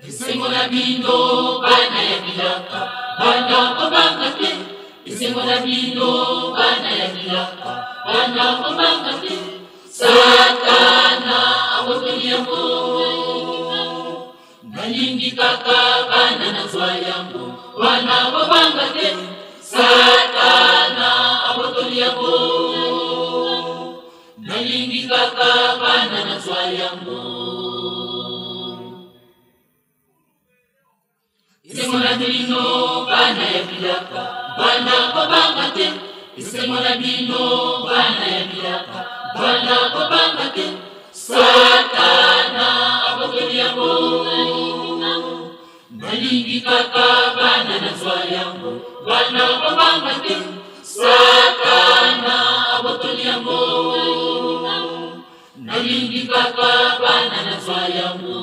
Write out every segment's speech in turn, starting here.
Isengola bino bana ya bilaka, bana kobanga te. Isengola bino bana ya bilaka, bana kobanga te. Satana abotoli yango, nalingi kaka bana nazwa yango, bana kobanga te. Satana abotoli yango, nalingi kaka bana nazwa yango. Isengola bino bana ya bilaka, bana kobanga te. Isengola bino bana ya bilaka, bana kobanga te. Satana abotoli yango, nalingi kaka bana nazwa yango, bana kobanga te. Satana abotoli yango, nalingi kaka bana nazwa yango.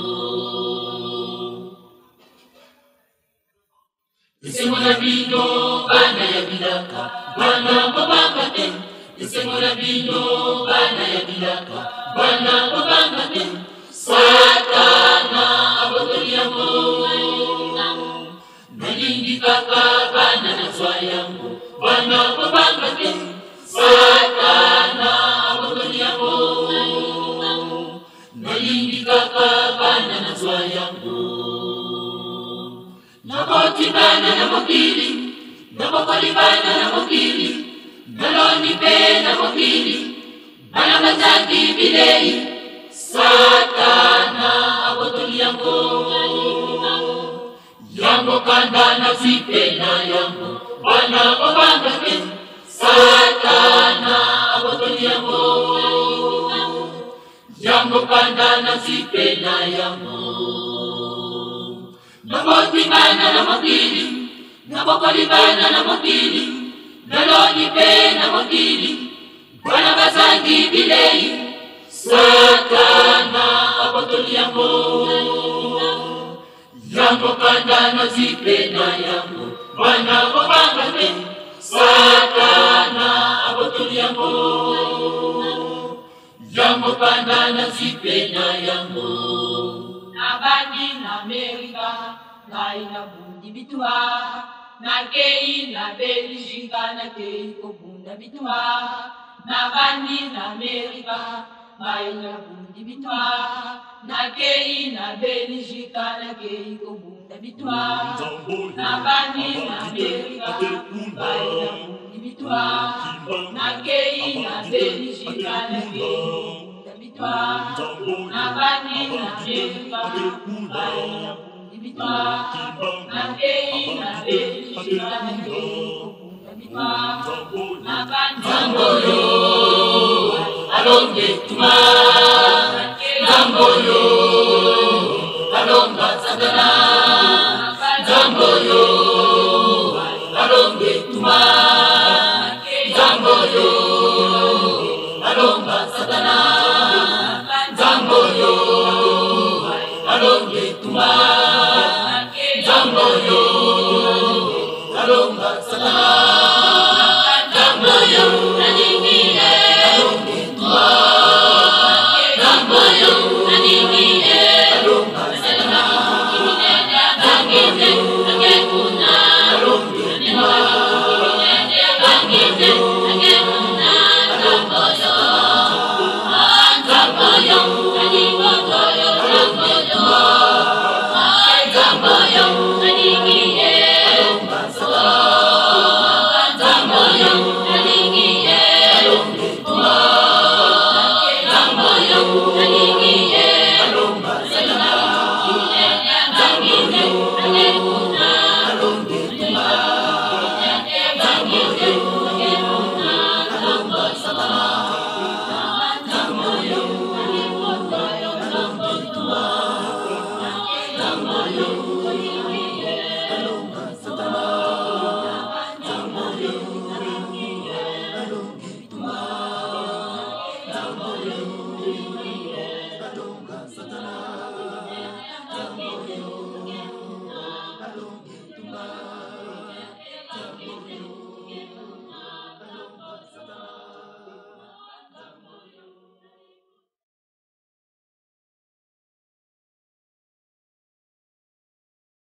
Isengola bino bana ya bilaka, bana kobanga te. Isengola bino bana ya bilaka, bana kobanga te. Satana abotoli yango, nalingi kaka bana nazwa yango, bana kobanga te. Satana abotoli yango, nalingi kaka bana nazwa yango. Nakotikana na mokili, nakokolibana na mokili, naloni pe na mokili, bana bazangi bilei. Satana abotoli yango, yango kanda na zipe na yango, bana kobanga te. Satana abotoli yango, yango kanda na zipe na yango. Nakotikana na mokili, nakokolibana na mokili, naloni pe na mokili, bana bazangi bilei. Satana abotoli yango, yango kanda na zipe na yango, bana kobanga te. Satana abotoli yango, yango kanda na zipe na yango. Nabandi na Amerika, ngai na bundi bitwa, na kei na Belgique, na kei kobunda bitwa. Nabandi na Amerika, ngai na bundi bitwa, na kei na Belgique, na kei kobunda bitwa. Nabandi na Amerika, ngai na bundi bitwa, na kei na Belgique, na kei kobunda bitwa. Nabandi na Amerika, ngai na bundi bitwa, na kei na Belgique, na kei kobunda bitwa. Zamboyo alonge tuma, Zamboyo alonga Satana, Zamboyo alonge tuma, Zamboyo alonga Satana, Zamboyo alonge tuma.